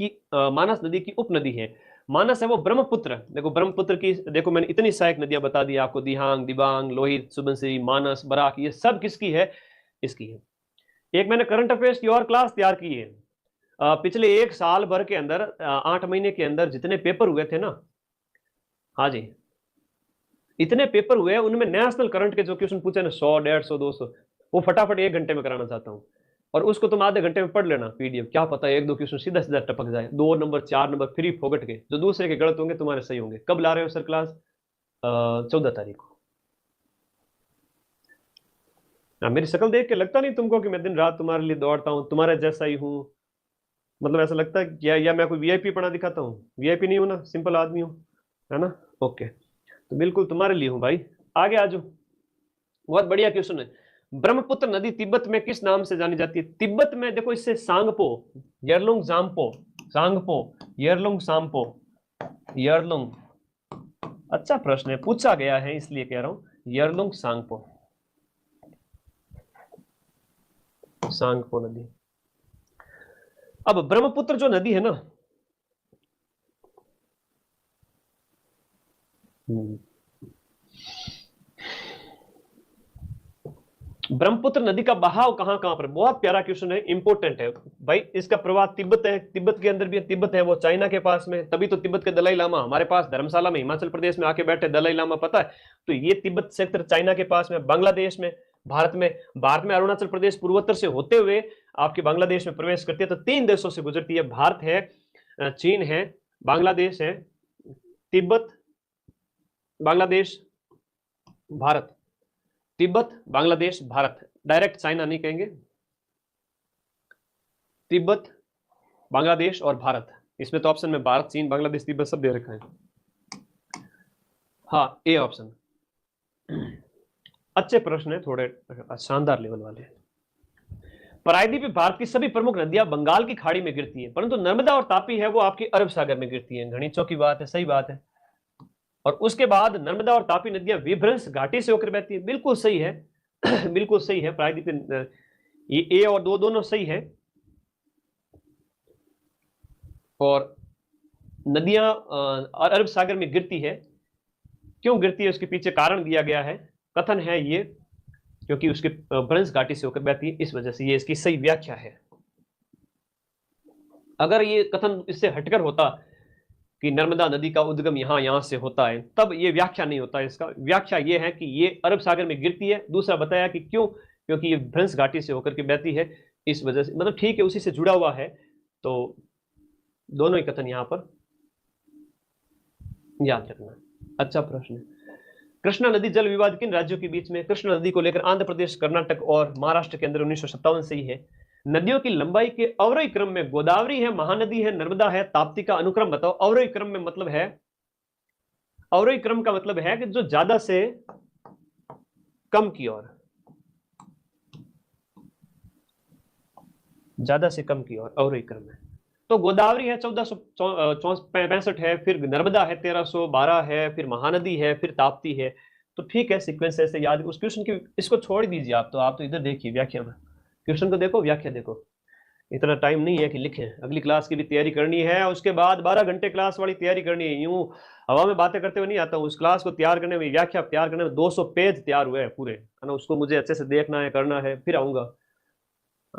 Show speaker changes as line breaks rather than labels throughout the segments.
की मानस नदी की उपनदी है। मानस है वो ब्रह्मपुत्र, देखो ब्रह्मपुत्र की, देखो मैंने इतनी सहायक नदियां बता दी आपको, दिहांग, दिबांग, लोहित, सुबनसिरी, मानस, बराक, ये सब किसकी है? इसकी है। एक मैंने करंट अफेयर्स की और क्लास तैयार की है। पिछले 1 साल भर के अंदर 8 महीने के अंदर जितने पेपर हुए थे ना, हाँ जी, इतने पेपर हुए, उनमें नेशनल करंट के जो क्वेश्चन पूछे ना, 100, 150, 200, वो फटाफट 1 घंटे में कराना चाहता हूँ। और उसको तुम आधे घंटे में पढ़ लेना पीडीएफ, क्या पता एक दो क्वेश्चन सीधा सीधा टपक जाए, 2 नंबर 4 नंबर फ्री फोकट के, जो दूसरे के गलत होंगे तुम्हारे सही होंगे। कब ला रहे हो सर क्लास? 14 तारीख को। मेरी शक्ल देख के लगता नहीं तुमको कि मैं दिन रात तुम्हारे लिए दौड़ता हूँ, तुम्हारे जैसा ही हूँ? मतलब ऐसा लगता है या मैं कोई वीआईपी पढ़ा दिखाता हूँ? वीआईपी नहीं हूँ ना, सिंपल आदमी हूँ, है ना? ओके, तो बिल्कुल तुम्हारे लिए हूँ भाई। आगे आ जाओ, बहुत बढ़िया क्वेश्चन है। ब्रह्मपुत्र नदी तिब्बत में किस नाम से जानी जाती है? तिब्बत में देखो इससे Tsangpo, Yarlung जाम्पो, Tsangpo, Yarlung सांपो, Yarlung. अच्छा प्रश्न है, पूछा गया है इसलिए कह रहा हूं, यरलुंग सांगपो, सांगपो नदी। अब ब्रह्मपुत्र जो नदी है ना, ब्रह्मपुत्र नदी का बहाव कहां कहां पर? बहुत प्यारा क्वेश्चन है, इंपॉर्टेंट है भाई। इसका प्रवाह तिब्बत है, तिब्बत के अंदर भी है, तिब्बत है वो चाइना के पास में, तभी तो तिब्बत के दलाई लामा हमारे पास धर्मशाला में हिमाचल प्रदेश में आके बैठे, दलाई लामा पता है? तो ये तिब्बत सेक्टर चाइना के पास में, बांग्लादेश में, भारत में अरुणाचल प्रदेश पूर्वोत्तर से होते हुए आपके बांग्लादेश में प्रवेश करती है। तो 3 देशों से गुजरती है, भारत है, चीन है, बांग्लादेश है, तिब्बत, बांग्लादेश, भारत, तिब्बत, बांग्लादेश, भारत, डायरेक्ट चाइना नहीं कहेंगे, तिब्बत, बांग्लादेश और भारत। इसमें तो ऑप्शन में भारत, चीन, बांग्लादेश, तिब्बत सब दे रखा है। हाँ, ए ऑप्शन। अच्छे प्रश्न है, थोड़े शानदार लेवल वाले। प्रायद्वीप में भारत की सभी प्रमुख नदियां बंगाल की खाड़ी में गिरती है, परंतु नर्मदा और तापी है वो आपकी अरब सागर में गिरती है। घनी चौकी बात है, सही बात है। और उसके बाद नर्मदा और तापी नदियां विभ्रंश घाटी से होकर बहती है, बिल्कुल सही है। बिल्कुल सही है, प्रायद्वीप, ये ए और दो दोनों सही है। और नदियां अरब सागर में गिरती है, क्यों गिरती है उसके पीछे कारण दिया गया है, कथन है ये, क्योंकि उसके भ्रंश घाटी से होकर बहती है, इस वजह से ये इसकी सही व्याख्या है। अगर ये कथन इससे हटकर होता कि नर्मदा नदी का उद्गम यहां से होता है, तब ये व्याख्या नहीं होता। इसका व्याख्या ये है कि ये अरब सागर में गिरती है। दूसरा बताया कि क्यों, क्योंकि ये भ्रंश घाटी से होकर के बहती है, इस वजह से, मतलब ठीक है, उसी से जुड़ा हुआ है। तो दोनों ही कथन यहां पर याद रखना। अच्छा प्रश्न है। कृष्णा नदी जल विवाद किन राज्यों के बीच में? कृष्णा नदी को लेकर आंध्र प्रदेश, कर्नाटक और महाराष्ट्र के अंदर 1957 से ही है। नदियों की लंबाई के अवरोही क्रम में गोदावरी है, महानदी है, नर्मदा है, ताप्ती का अनुक्रम बताओ। अवरोही क्रम में मतलब है, अवरोही क्रम का मतलब है कि जो ज्यादा से कम की ओर, ज्यादा से कम की ओर अवरोही क्रम है। तो गोदावरी है 1465 है, फिर नर्मदा है 1312 है, फिर महानदी है, फिर ताप्ती है। तो ठीक है, सीक्वेंस ऐसे याद, उस क्वेश्चन की इसको छोड़ दीजिए आप तो इधर देखिए व्याख्या में, क्वेश्चन को देखो, व्याख्या देखो। इतना टाइम नहीं है कि लिखें, अगली क्लास की भी तैयारी करनी है, उसके बाद 12 घंटे क्लास वाली तैयारी करनी है। यूं हवा में बातें करते हुए नहीं आता हूँ। उस क्लास को तैयार करने में, व्याख्या तैयार करने में 200 पेज तैयार हुए हैं पूरे, है ना? उसको मुझे अच्छे से देखना है, करना है, फिर आऊंगा।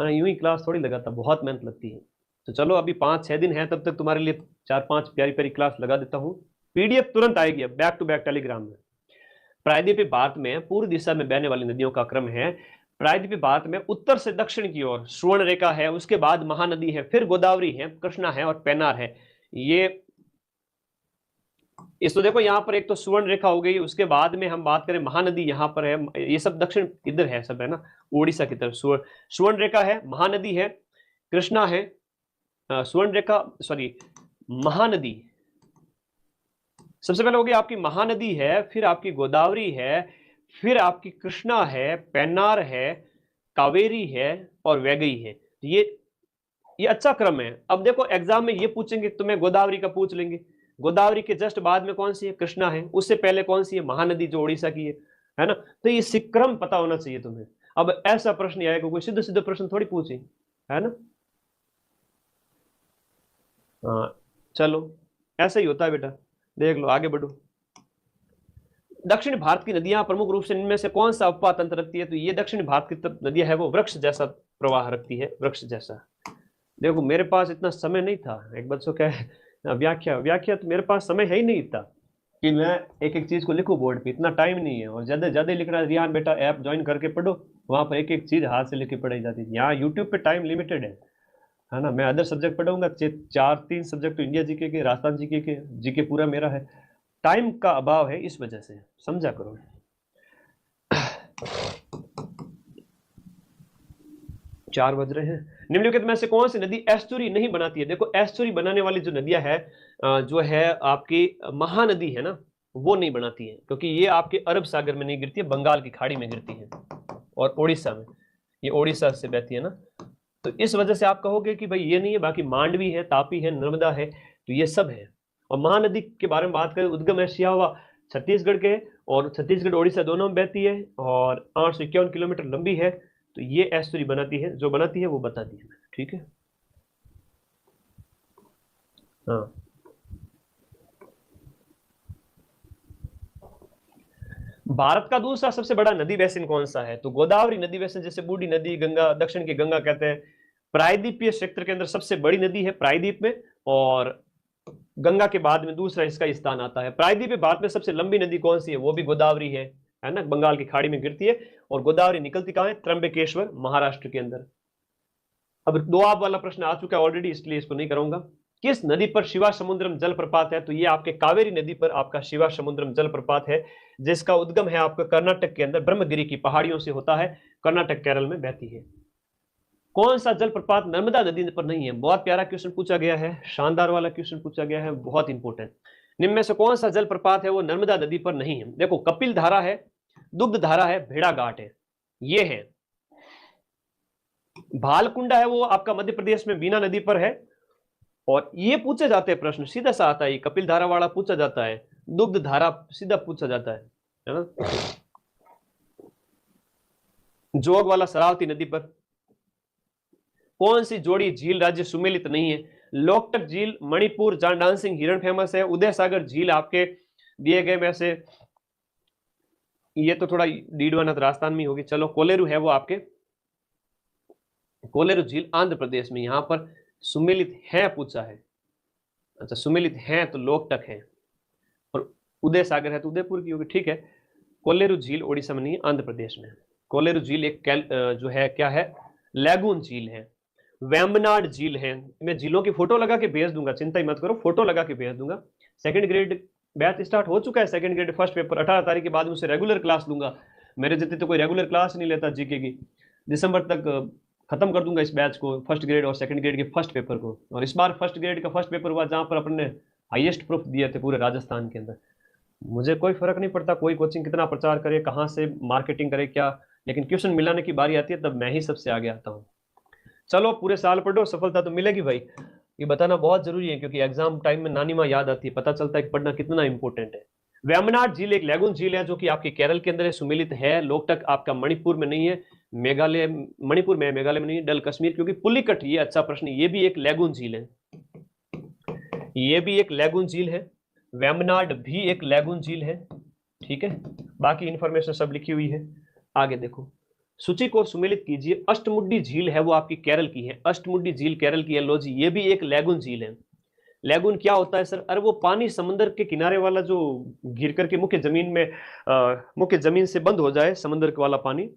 यूं ही क्लास थोड़ी लगाता, बहुत मेहनत लगती है। तो चलो अभी 5-6 दिन है, तब तक तुम्हारे लिए 4-5 प्यारी प्यारी क्लास लगा देता हूँ। पीडीएफ तुरंत आएगी अब, बैक टू बैक टेलीग्राम में। प्रायद्वीपीय भारत में पूर्व दिशा में बहने वाली नदियों का क्रम है। प्रायद्वीपीय भारत में उत्तर से दक्षिण की ओर सुवर्ण रेखा है, उसके बाद महानदी है, फिर गोदावरी है, कृष्णा है और पेनार है। ये इस तो देखो यहाँ पर एक तो सुवर्ण रेखा हो गई, उसके बाद में हम बात करें महानदी यहाँ पर है, ये सब दक्षिण इधर है, सब है ना, उड़ीसा की तरफ सुवर्ण रेखा है, महानदी है, कृष्णा है, सुवर्ण रेखा, सॉरी, महानदी सबसे पहले होगी आपकी, महानदी है, फिर आपकी गोदावरी है, फिर आपकी कृष्णा है, पेन्नार है, कावेरी है और वैगई है। ये अच्छा क्रम है। अब देखो एग्जाम में ये पूछेंगे तुम्हें, गोदावरी का पूछ लेंगे, गोदावरी के जस्ट बाद में कौन सी है? कृष्णा है। उससे पहले कौन सी है? महानदी, जो उड़ीसा की है ना? तो ये क्रम पता होना चाहिए तुम्हें। अब ऐसा प्रश्न आएगा, कोई सीधे सीधे प्रश्न थोड़ी पूछे, है ना? हाँ, चलो ऐसा ही होता है बेटा, देख लो, आगे बढ़ो। दक्षिण भारत की नदियां प्रमुख रूप से इनमें से कौन सा अपवाह तंत्र रखती है? तो ये दक्षिण भारत की नदियां है वो वृक्ष जैसा प्रवाह रखती है, वृक्ष जैसा। देखो मेरे पास इतना समय नहीं था, एक बात सो क्या है, व्याख्या व्याख्या तो मेरे पास समय है ही नहीं इतना कि मैं एक एक चीज को लिखूं बोर्ड पे, इतना टाइम नहीं है। और ज्यादा ज्यादा लिख रहा है रियान बेटा, ऐप ज्वाइन करके पढ़ो, वहां पर एक एक चीज हाथ से लिख के पढ़ाई जाती है। यहाँ यूट्यूब पे टाइम लिमिटेड है ना। मैं अदर सब्जेक्ट पढ़ूंगा, 4-3 सब्जेक्ट तो इंडिया जीके के, राजस्थान जीके के, जीके पूरा मेरा है, टाइम का अभाव है इस वजह से, समझा करो। 4 बज रहे हैं। निम्नलिखित में से कौन सी नदी एस्चुरी नहीं बनाती है? देखो एस्चुरी बनाने वाली जो नदियां है, जो है आपकी महानदी है ना, वो नहीं बनाती है, क्योंकि ये आपके अरब सागर में नहीं गिरती है, बंगाल की खाड़ी में गिरती है और उड़ीसा में, ये उड़ीसा से बहती है ना। तो इस वजह से आप कहोगे कि भाई ये नहीं है, बाकी मांडवी है, तापी है, नर्मदा है, तो ये सब है। और महानदी के बारे में बात करें, उद्गम है सियावा छत्तीसगढ़ के, और छत्तीसगढ़ उड़ीसा दोनों में बहती है और 851 किलोमीटर लंबी है। तो ये एस्टुरी बनाती है, जो बनाती है वो बता दी है, ठीक है। हाँ, भारत का दूसरा सबसे बड़ा नदी बेसिन कौन सा है? तो गोदावरी नदी बेसिन, जैसे बूढ़ी नदी, गंगा, दक्षिण की गंगा कहते हैं। प्रायद्वीपीय क्षेत्र के अंदर सबसे बड़ी नदी है प्रायद्वीप में, और गंगा के बाद में दूसरा इसका स्थान आता है। प्रायद्वीप भारत में सबसे लंबी नदी कौन सी है? वो भी गोदावरी है ना, बंगाल की खाड़ी में गिरती है। और गोदावरी निकलती कहां है? त्र्यंबकेश्वर, महाराष्ट्र के अंदर। अब दो आप वाला प्रश्न आ चुका है ऑलरेडी, इसलिए इसको नहीं करूंगा। किस नदी पर शिवा समुद्रम जलप्रपात है? तो ये आपके कावेरी नदी पर आपका शिवा समुद्रम जलप्रपात है, जिसका उद्गम है आपका कर्नाटक के अंदर ब्रह्मगिरी की पहाड़ियों से होता है, कर्नाटक केरल में बहती है। कौन सा जलप्रपात नर्मदा नदी पर नहीं है? बहुत प्यारा क्वेश्चन पूछा गया है, शानदार वाला क्वेश्चन पूछा गया है, बहुत इंपॉर्टेंट। निम्न में से कौन सा जलप्रपात है वो नर्मदा नदी पर नहीं है? देखो कपिल धारा है, दुग्ध धारा है, भेड़ा घाट है, ये है। भालकुंडा है वो आपका मध्य प्रदेश में बीना नदी पर है। और ये पूछे जाते हैं प्रश्न, सीधा सा आता है, कपिल धारा वाला पूछा जाता है, दुग्ध धारा सीधा पूछा जाता है ना। जोग वाला शरावती नदी पर कौन सी जोड़ी झील राज्य सुमेलित नहीं है? लोकटक झील, मणिपुर जहां डांसिंग हिरण फेमस है, उदय सागर झील आपके दिए गए में से, ये तो थोड़ा डीडवाना राजस्थान में होगी। चलो कोलेरू है वो आपके, कोलेरू झील आंध्र प्रदेश में, यहां पर सुमेलित है पूछा है। अच्छा सुमेलित है तो लोकटक है, और उदय सागर है तो उदयपुर की होगी, ठीक है। कोलेरू झील ओडिशा में नहीं, आंध्र प्रदेश में। कोलेरू झील एक जो है क्या है, लैगून झील है। वेम्बनाड झील है, मैं झीलों की फोटो लगा के भेज दूंगा, चिंता ही मत करो, फोटो लगा के भेज दूंगा। सेकंड ग्रेड बैच स्टार्ट हो चुका है, सेकंड ग्रेड फर्स्ट पेपर 18 तारीख के बाद मुझसे रेगुलर क्लास लूंगा। मेरे जितने तो कोई रेगुलर क्लास नहीं लेता जीके की। दिसंबर तक खत्म कर दूंगा इस बैच को, फर्स्ट ग्रेड और सेकंड ग्रेड के फर्स्ट पेपर को। और इस बार फर्स्ट ग्रेड का फर्स्ट पेपर हुआ जहां पर अपन ने हाईएस्ट प्रूफ दिए थे पूरे राजस्थान के अंदर। मुझे कोई फर्क नहीं पड़ता कोई कोचिंग कितना प्रचार करे, कहाँ से मार्केटिंग करे क्या, लेकिन क्वेश्चन मिलाने की बारी आती है तब मैं ही सबसे आगे आता हूँ। चलो पूरे साल पढ़ो, सफलता तो मिलेगी भाई, ये बताना बहुत जरूरी है, क्योंकि एग्जाम टाइम में नानी माँ याद आती है, पता चलता है कि पढ़ना कितना इंपॉर्टेंट है। वेम्बनाड झील एक लैगून झील है जो कि आपके केरल के अंदर है, सुमेलित है। लोकटक आपका मणिपुर में नहीं है, मेघालय, मणिपुर में, मेघालय में नहीं है। डल कश्मीर, क्योंकि पुलिकट, ये अच्छा प्रश्न, ये भी एक लैगून झील है, ये भी एक लैगून झील है। वेम्बनाड भी एक लैगून झील है, ठीक है। बाकी इंफॉर्मेशन सब लिखी हुई है, आगे देखो। सूची को सुमेलित कीजिए। अष्टमुड्डी झील है वो आपकी केरल की है, अष्टमुड्डी झील केरल की है। लो जी, ये भी एक लैगून झील है। लैगून क्या होता है सर? अरे वो पानी समंदर के किनारे वाला जो गिर करके मुख्य जमीन में, मुख्य जमीन से बंद हो जाए समंदर वाला पानी,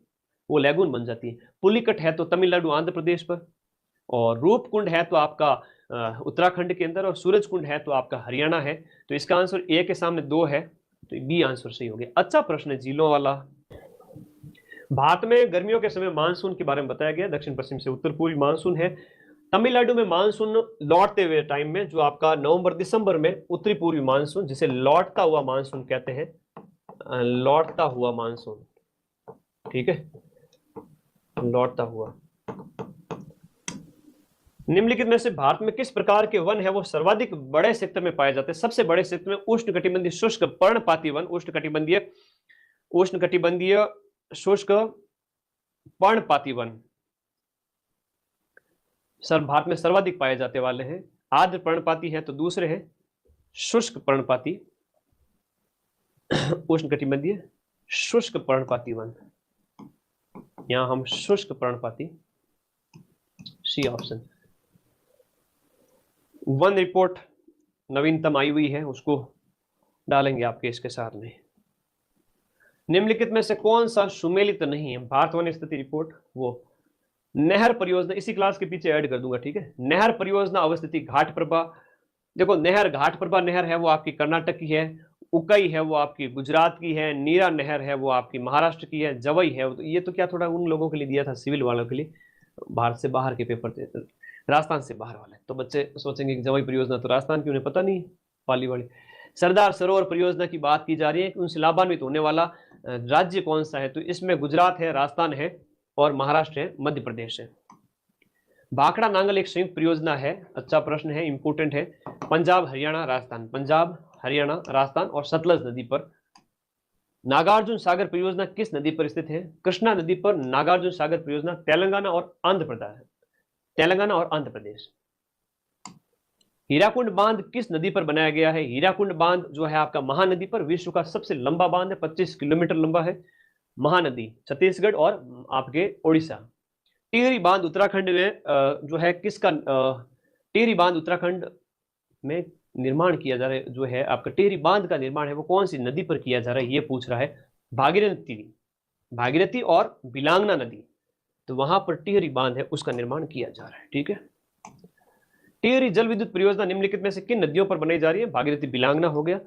वो लैगून बन जाती है। पुलिकट है तो तमिलनाडु आंध्र प्रदेश पर, और रूपकुंड है तो आपका उत्तराखंड के अंदर, और सूरज कुंड है तो आपका हरियाणा है। तो इसका आंसर ए के सामने 2 है, तो बी आंसर सही हो गया। अच्छा प्रश्न है झीलों वाला। भारत में गर्मियों के समय मानसून के बारे में बताया गया, दक्षिण पश्चिम से उत्तर पूर्वी मानसून है। तमिलनाडु में मानसून लौटते हुए टाइम में, जो आपका नवंबर दिसंबर में उत्तरी पूर्वी मानसून, जिसे लौटता हुआ मानसून कहते हैं, लौटता हुआ मानसून, ठीक है, लौटता हुआ। निम्नलिखित में से भारत में किस प्रकार के वन है वो सर्वाधिक बड़े क्षेत्र में पाए जाते हैं? सबसे बड़े क्षेत्र में उष्णकटिबंधीय शुष्क पर्णपाती वन, उष्णकटिबंधीय शुष्क पर्णपाती वन सर भारत में सर्वाधिक पाए जाते वाले हैं। आर्द्र पर्णपाती है, तो दूसरे हैं शुष्क पर्णपाती, उष्णकटिबंधीय शुष्क पर्णपाती वन। यहां हम शुष्क पर्णपाती, सी ऑप्शन। वन रिपोर्ट नवीनतम आई हुई है, उसको डालेंगे आपके इसके साथ में। निम्नलिखित में से कौन सा सुमेलित नहीं है? भारत वन स्थिति रिपोर्ट, वो नहर परियोजना इसी क्लास के पीछे ऐड कर दूंगा, ठीक है। नहर परियोजना अवस्थिति घाट प्रभा, देखो नहर घाट प्रभा नहर है वो आपकी कर्नाटक की है, उकई है वो आपकी गुजरात की है, नीरा नहर है वो आपकी महाराष्ट्र की है, जवई है तो ये तो क्या थोड़ा उन लोगों के लिए दिया था सिविल वालों के लिए, भारत से बाहर के पेपर थे, राजस्थान से बाहर वाले, तो बच्चे सोचेंगे कि जवई परियोजना तो राजस्थान की, उन्हें पता नहीं पाली वाली। सरदार सरोवर परियोजना की बात की जा रही है कि उनसे लाभान्वित होने वाला राज्य कौन सा है, तो इसमें गुजरात है, राजस्थान है और महाराष्ट्र है, मध्य प्रदेश है। भाखड़ा नांगल एक संयुक्त परियोजना है, अच्छा प्रश्न है, इंपोर्टेंट है। पंजाब हरियाणा राजस्थान, पंजाब हरियाणा राजस्थान और सतलज नदी पर। नागार्जुन सागर परियोजना किस नदी पर स्थित है? कृष्णा नदी पर नागार्जुन सागर परियोजना, तेलंगाना और आंध्र प्रदेश, तेलंगाना और आंध्र प्रदेश। हीराकुंड बांध किस नदी पर बनाया गया है? हीराकुंड बांध जो है आपका महानदी पर, विश्व का सबसे लंबा बांध है, 25 किलोमीटर लंबा है, महानदी, छत्तीसगढ़ और आपके ओडिशा। टिहरी बांध उत्तराखंड में जो है किसका, टिहरी बांध उत्तराखंड में निर्माण किया जा रहा है, जो है आपका टिहरी बांध का निर्माण है वो कौन सी नदी पर किया जा रहा है, ये पूछ रहा है। भागीरथी, भागीरथी और बिलांगना नदी, तो वहां पर टिहरी बांध है उसका निर्माण किया जा रहा है, ठीक है। टिहरी जल विद्युत परियोजना निम्नलिखित में से किन नदियों पर बनाई जा रही है? भागीरथी, बिलांगना हो गया।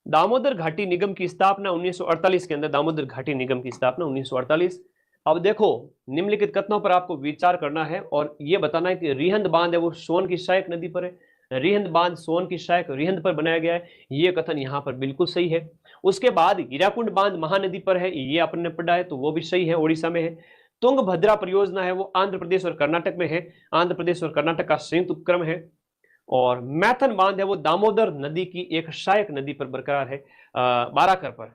दामोदर घाटी निगम की स्थापना 1948 के अंदर, दामोदर घाटी निगम की स्थापना 1948। अब देखो निम्नलिखित कथनों पर आपको विचार करना है और यह बताना है कि रिहंद बांध है वो सोन की सहायक नदी पर है, रिहंद बांध सोन की सहायक रिहंद पर बनाया गया है, ये कथन यहां पर बिल्कुल सही है। उसके बाद हीराकुंड बांध महानदी पर है, ये आपने ने पढ़ा है तो वो भी सही है, ओडिशा में है। तुंगभद्रा परियोजना है वो आंध्र प्रदेश और कर्नाटक में है, आंध्र प्रदेश और कर्नाटक का संयुक्त उपक्रम है। और मैथन बांध है वो दामोदर नदी की एक सहायक नदी पर बरकरार है, बाराकर पर,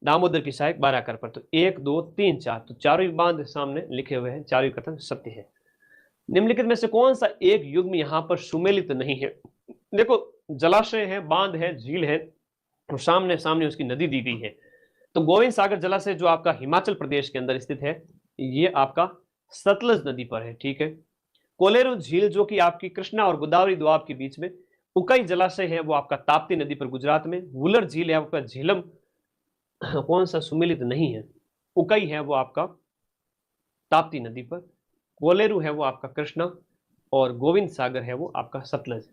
दामोदर की सहायक बाराकर पर। तो 1 2 3 4, तो चारों बांध सामने लिखे हुए हैं, चारों कथन सत्य है। निम्नलिखित में से कौन सा एक युग्म यहां पर सुमेलित नहीं है? देखो जलाशय है, बांध है, झील है और सामने सामने उसकी नदी दी गई है। तो गोविंद सागर जलाशय जो आपका हिमाचल प्रदेश के अंदर स्थित है, ये आपका सतलज नदी पर है, ठीक है। कोलेरू झील जो कि आपकी कृष्णा और गोदावरी दोआब के बीच में। उकई जलाशय है वो आपका ताप्ती नदी पर गुजरात में। वुलर झील है आपका झीलम, कौन सा सुमेलित नहीं है? उकई है वो आपका ताप्ती नदी पर, कोलेरू है वो आपका कृष्णा और गोविंद सागर है वो आपका सतलज।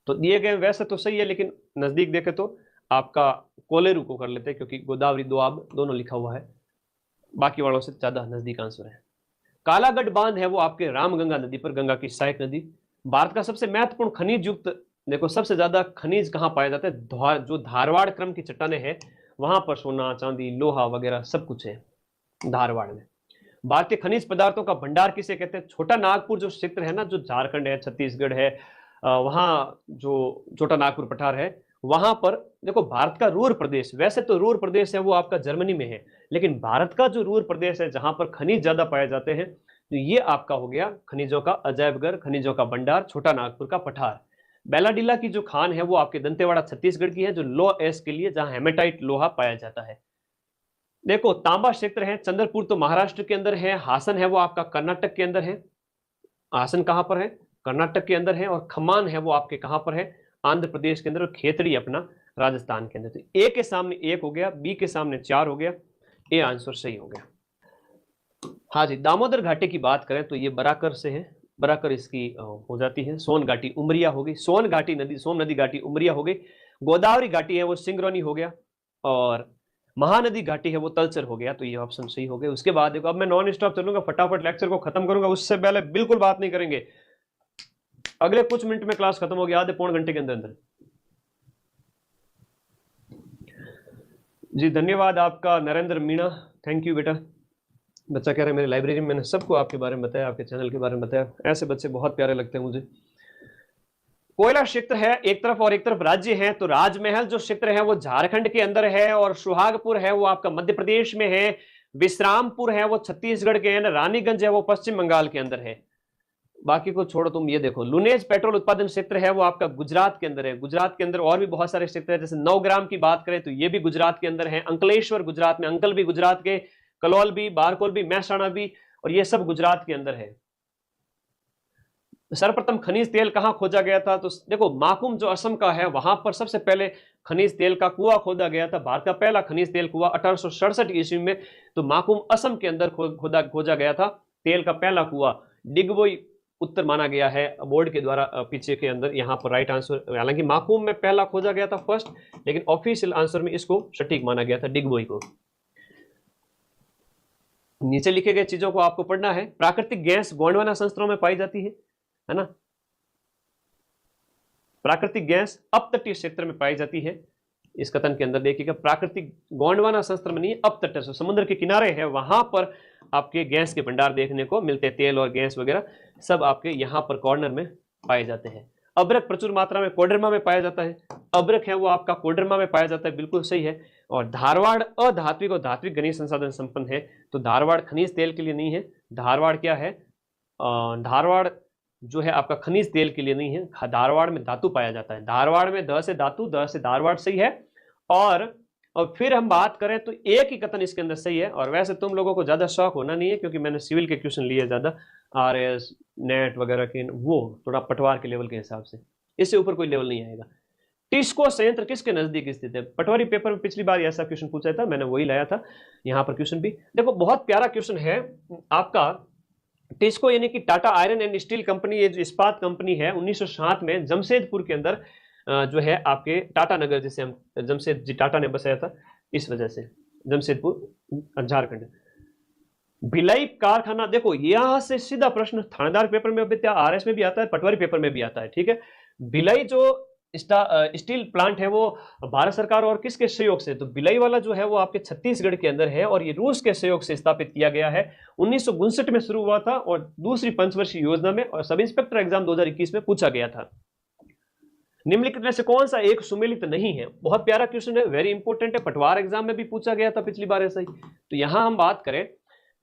तो दिए गए वैसे तो सही है, लेकिन नजदीक देखे तो आपका कोलेरू को कर लेते हैं क्योंकि गोदावरी दोआब दोनों लिखा हुआ है, बाकी वालों से ज्यादा नजदीक आंसर है। कालागढ़ बांध है वो आपके रामगंगा नदी पर, गंगा की सहायक नदी। भारत का सबसे महत्वपूर्ण खनिज युक्त, देखो सबसे ज्यादा खनिज कहां पाए जाते हैं? जो धारवाड़ क्रम की चट्टाने हैं वहां पर सोना चांदी लोहा वगैरह सब कुछ है धारवाड़ में। भारतीय खनिज पदार्थों का भंडार किसे कहते हैं? छोटा नागपुर जो क्षेत्र है ना, जो झारखंड है, छत्तीसगढ़ है, वहां जो छोटा नागपुर पठार है, वहां पर देखो भारत का रूर प्रदेश, वैसे तो रूर प्रदेश है वो आपका जर्मनी में है, लेकिन भारत का जो रूर प्रदेश है जहां पर खनिज ज्यादा पाए जाते हैं, तो ये आपका हो गया खनिजों का अजायबघर, खनिजों का भंडार, छोटा नागपुर का पठार। बेलाडीला की जो खान है वो आपके दंतेवाड़ा छत्तीसगढ़ की है, जो लो एस के लिए जहां हेमेटाइट लोहा पाया जाता है। देखो तांबा क्षेत्र है, चंद्रपुर तो महाराष्ट्र के अंदर है, हासन है वो आपका कर्नाटक के अंदर है। हासन कहां पर है? कर्नाटक के अंदर है। और खम्मान है वो आपके कहां पर है? आंध्र प्रदेश के अंदर। और खेतड़ी अपना राजस्थान के अंदर। तो ए के सामने 1 हो गया, बी के सामने 4 हो गया, ए आंसर सही हो गया। हाँ जी, दामोदर घाटी की बात करें तो ये बराकर से है, बराकर इसकी हो जाती है। सोन घाटी उमरिया हो गई, सोन घाटी नदी, सोन नदी घाटी उमरिया हो गई। गोदावरी घाटी है वो सिंगरौनी हो गया और महानदी घाटी है वो तलचर हो गया। तो ये ऑप्शन सही हो गए। उसके बाद देखो अब मैं नॉन स्टॉप चलूंगा, फटाफट लेक्चर को खत्म करूंगा, उससे पहले बिल्कुल बात नहीं करेंगे, अगले कुछ मिनट में क्लास खत्म होगी, आधे पौन घंटे के अंदर अंदर। जी धन्यवाद आपका नरेंद्र मीणा, थैंक यू बेटा। बच्चा कह रहा है मेरी लाइब्रेरी में मैंने सबको आपके बारे में बताया, आपके चैनल के बारे में बताया, ऐसे बच्चे बहुत प्यारे लगते हैं मुझे। कोयला क्षेत्र है एक तरफ और एक तरफ राज्य है, तो राजमहल जो क्षेत्र है वो झारखंड के अंदर है और सुहागपुर है वो आपका मध्य प्रदेश में है, विश्रामपुर है वो छत्तीसगढ़ के अंदर, रानीगंज है वो पश्चिम बंगाल के अंदर है। बाकी को छोड़ो, तुम ये देखो, लुनेज पेट्रोल उत्पादन क्षेत्र है वो आपका गुजरात के अंदर है। गुजरात के अंदर और भी बहुत सारे क्षेत्र है, जैसे नवग्राम की बात करें तो ये भी गुजरात के अंदर है, अंकलेश्वर गुजरात में, अंकल भी गुजरात के, कलोल भी, बारकोल भी, महसाणा भी, और ये सब गुजरात के अंदर है। सर्वप्रथम खनिज तेल कहां खोजा गया था? तो देखो, माकुम जो असम का है वहां पर सबसे पहले खनिज तेल का कुआं खोदा गया था। भारत का पहला खनिज तेल कुआं 1867 ईस्वी में तो माकुम असम के अंदर खोजा गया था। तेल का पहला कुआं डिगबोई उत्तर माना गया है बोर्ड के द्वारा पीछे के अंदर, यहां पर राइट आंसर, हालांकि माकुम में पहला खोजा गया था फर्स्ट, लेकिन ऑफिशियल आंसर में इसको सटीक माना गया था, डिगबोई को। नीचे लिखे गए चीजों को आपको पढ़ना है। प्राकृतिक गैस गोंडवाना संस्थानों में पाई जाती है ना। प्राकृतिक गैस अपतटीय क्षेत्र में पाई जाती है। इस कथन के अंदर देखिएगा, प्राकृतिक गोंडवाना संस्त्र में नहीं, अपतट समुद्र के किनारे है, वहां पर आपके गैस के भंडार देखने को मिलते हैं। तेल और गैस वगैरह सब आपके यहां पर कॉर्नर में पाए जाते हैं। अब्रक प्रचुर मात्रा में कोडरमा में पाया जाता है। अब्रक है वो आपका कोडरमा में पाया जाता है, बिल्कुल सही है। और धारवाड़ अधात्विक और धात्विक खनिज संसाधन संपन्न है, तो धारवाड़ खनिज तेल के लिए नहीं है। धारवाड़ क्या है? धारवाड़ जो है आपका खनिज तेल के लिए नहीं है। धारवाड़ में धातु पाया जाता है। धारवाड़ में ध से धातु, द से धारवाड़ सही है। और फिर हम बात करें तो एक ही कथन इसके अंदर सही है। और वैसे तुम लोगों को ज्यादा शौक होना नहीं है, क्योंकि मैंने सिविल के क्वेश्चन लिए ज्यादा, आरएस नेट वगैरह के, वो थोड़ा पटवार के लेवल के हिसाब से, इससे ऊपर कोई लेवल नहीं आएगा। टिस्को संयंत्र किसके नजदीक स्थित है? पटवारी पेपर में पिछली बार ऐसा क्वेश्चन पूछा था, मैंने वही लाया था। यहाँ पर क्वेश्चन भी देखो, बहुत प्यारा क्वेश्चन है आपका। टिस्को यानी कि Tata iron and steel company, ये जो इस्पात कंपनी है, 1960 में जमशेदपुर के अंदर जो है आपके टाटा नगर, जिसे हम जमशेद जी टाटा ने बसाया था, इस वजह से जमशेदपुर झारखंड। भिलाई कारखाना, देखो यहां से सीधा प्रश्न थानेदार पेपर में भी, आरएस में भी आता है, पटवारी पेपर में भी आता है, ठीक है। भिलाई जो स्टील प्लांट है वो भारत सरकार और किसके सहयोग से? तो भिलाई वाला जो है वो आपके छत्तीसगढ़ के अंदर है, और ये रूस के सहयोग से स्थापित किया गया है। 1959 में शुरू हुआ था, और दूसरी पंचवर्षीय योजना में और सब इंस्पेक्टर एग्जाम 2021 में पूछा गया था। निम्नलिखित में से कौन सा एक सुमेलित नहीं है? बहुत प्यारा क्वेश्चन है, वेरी इंपॉर्टेंट है, पटवार एग्जाम में भी पूछा गया था पिछली बार ऐसा ही। तो यहां हम बात करें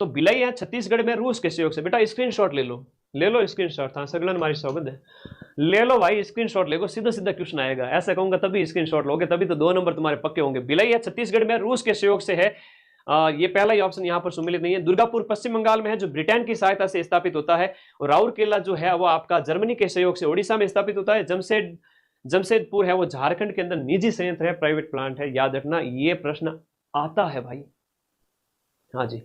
तो भिलाई है छत्तीसगढ़ में रूस के सहयोग से। बेटा स्क्रीनशॉट ले लो स्क्रीनशॉट, हाँ सगलन हमारी सौगंध है, ले लो भाई स्क्रीनशॉट ले लो, सीधा सीधा क्वेश्चन आएगा। ऐसा कहूंगा तभी स्क्रीनशॉट लोगे, तभी तो 2 नंबर तुम्हारे पक्के होंगे। भिलाई है छत्तीसगढ़ में रूस के सहयोग से है, ये पहला ही ऑप्शन यहाँ पर सुमेलित नहीं है। दुर्गापुर पश्चिम बंगाल में है, जो ब्रिटेन की सहायता से स्थापित होता है। और राउरकेला जो है वो आपका जर्मनी के सहयोग से ओडिशा में स्थापित होता है। जमशेदपुर है वो झारखंड के अंदर निजी संयंत्र है, प्राइवेट प्लांट है, याद रखना ये प्रश्न आता है भाई। हाँ जी,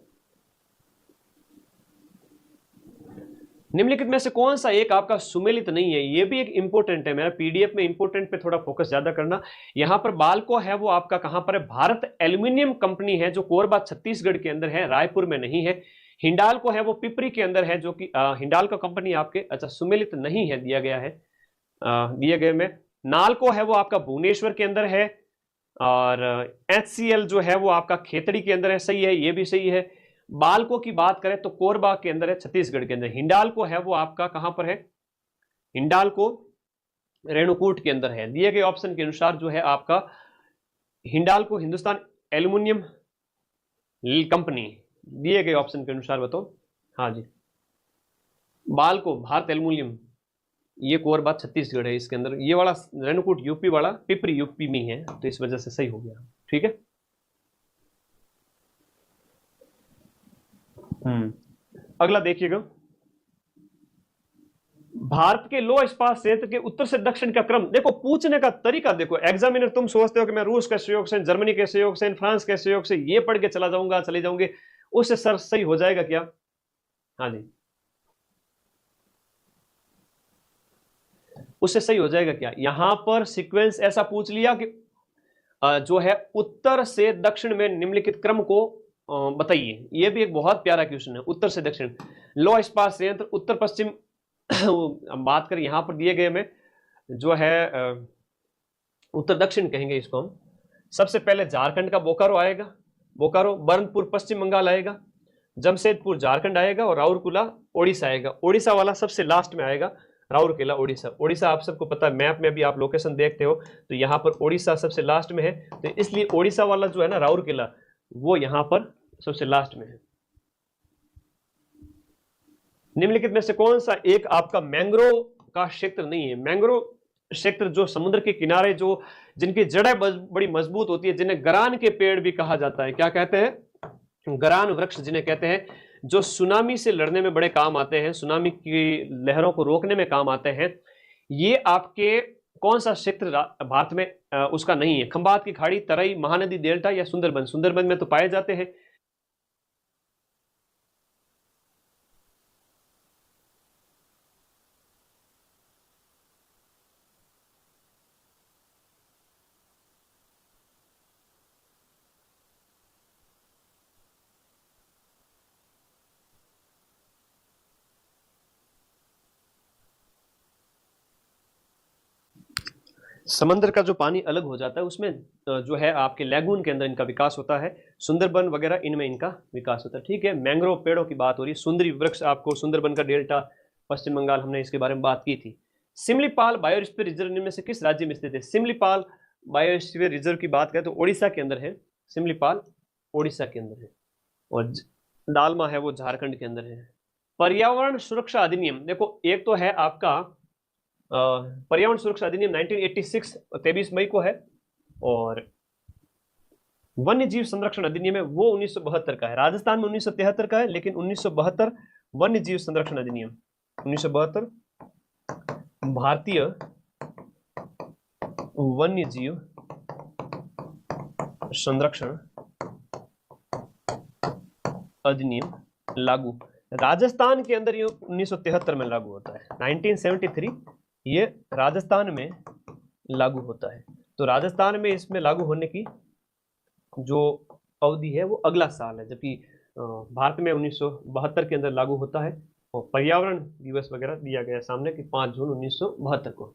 निम्नलिखित में से कौन सा एक आपका सुमेलित नहीं है? ये भी एक इंपॉर्टेंट है, मेरा पीडीएफ में इंपॉर्टेंट पे थोड़ा फोकस ज्यादा करना। यहां पर बालको है वो आपका कहां पर है? भारत एल्यूमिनियम कंपनी है, जो कोरबा छत्तीसगढ़ के अंदर है, रायपुर में नहीं है। हिंडाल्को है वो पिपरी के अंदर है, जो कि हिंडाल्को कंपनी आपके अच्छा सुमेलित नहीं है, दिया गया है, दिए गए में। नालको है वो आपका भुवनेश्वर के अंदर है, और HCL जो है वो आपका खेतड़ी के अंदर है, सही है, ये भी सही है। बालको की बात करें तो कोरबा के अंदर है, छत्तीसगढ़ के अंदर। हिंडाल्को है वो आपका कहां पर है? हिंडाल्को रेणुकूट के अंदर है। दिए गए ऑप्शन के अनुसार जो है आपका हिंडाल्को हिंदुस्तान एल्यूमिनियम कंपनी, दिए गए ऑप्शन के अनुसार बताओ। हाँ जी, बालको भारत एल्यूमिनियम, ये कोरबा छत्तीसगढ़ है, इसके अंदर ये वाला रेणुकूट यूपी वाला, पिपरी यूपी में है, तो इस वजह से सही हो गया, ठीक है। अगला देखिएगा, भारत के लौह इस्पात क्षेत्र के उत्तर से दक्षिण का क्रम। देखो पूछने का तरीका देखो, एग्जामिनर तुम सोचते हो कि मैं रूस के सहयोग से, जर्मनी के सहयोग से, फ्रांस के सहयोग से ये पढ़ के चला जाऊंगा, चले जाऊंगे, उससे सर सही हो जाएगा क्या? हाँ जी, उससे सही हो जाएगा क्या? यहां पर सीक्वेंस ऐसा पूछ लिया कि जो है उत्तर से दक्षिण में निम्नलिखित क्रम को बताइए। यह भी एक बहुत प्यारा क्वेश्चन है, उत्तर से दक्षिण। लौह इस्पात संयंत्र उत्तर पश्चिम हम बात करें यहां पर दिए गए में जो है उत्तर दक्षिण कहेंगे इसको हम। सबसे पहले झारखंड का बोकारो आएगा, बोकारो। बर्नपुर पश्चिम बंगाल आएगा, जमशेदपुर झारखंड आएगा, और राउरकेला ओडिशा आएगा। ओडिशा वाला सबसे लास्ट में आएगा, राउरकेला ओडिशा। ओडिशा आप सबको पता है, मैप में भी आप लोकेशन देखते हो तो यहाँ पर ओडिशा सबसे लास्ट में है, तो इसलिए ओडिशा वाला जो है ना राउरकेला, वो यहाँ पर सबसे लास्ट में है। निम्नलिखित में से कौन सा एक आपका मैंग्रोव का क्षेत्र नहीं है? मैंग्रोव क्षेत्र जो समुद्र के किनारे, जो जिनकी जड़ें बड़ी मजबूत होती है, जिन्हें गरान के पेड़ भी कहा जाता है। क्या कहते हैं? गरान वृक्ष जिन्हें कहते हैं, जो सुनामी से लड़ने में बड़े काम आते हैं, सुनामी की लहरों को रोकने में काम आते हैं। ये आपके कौन सा क्षेत्र भारत में उसका नहीं है? खंबात की खाड़ी, तराई, महानदी डेल्टा या सुंदरबन? सुंदरबन में तो पाए जाते हैं। समंदर का जो पानी अलग हो जाता है उसमें जो है आपके लैगून के अंदर इनका विकास होता है। सुंदरबन वगैरह इनमें इनका विकास होता है। ठीक है, मैंग्रोव पेड़ों की बात हो रही है। सुंदरी वृक्ष आपको सुंदरबन का डेल्टा, पश्चिम बंगाल, हमने इसके बारे में बात की थी। सिमलीपाल बायोस्फीयर रिजर्व में से किस राज्य में स्थित है? सिमलीपाल बायोस्फीयर रिजर्व की बात करें तो ओडिशा के अंदर है। सिमलीपाल ओडिशा के अंदर है और दालमा है वो झारखंड के अंदर है। पर्यावरण सुरक्षा अधिनियम, देखो एक तो है आपका पर्यावरण सुरक्षा अधिनियम 1986 23 मई को है, और वन्य जीव संरक्षण अधिनियम है वो 1972 का है। राजस्थान में 1973 का है, लेकिन 1972 वन्य जीव संरक्षण अधिनियम 1972 भारतीय वन्य जीव संरक्षण अधिनियम लागू। राजस्थान के अंदर ये 1973 में लागू होता है। 1973 ये राजस्थान में लागू होता है। तो राजस्थान में इसमें लागू होने की जो अवधि है वो अगला साल है, जबकि भारत में 1972 के अंदर लागू होता है। और पर्यावरण दिवस वगैरह दिया गया सामने कि 5 जून 1972 को।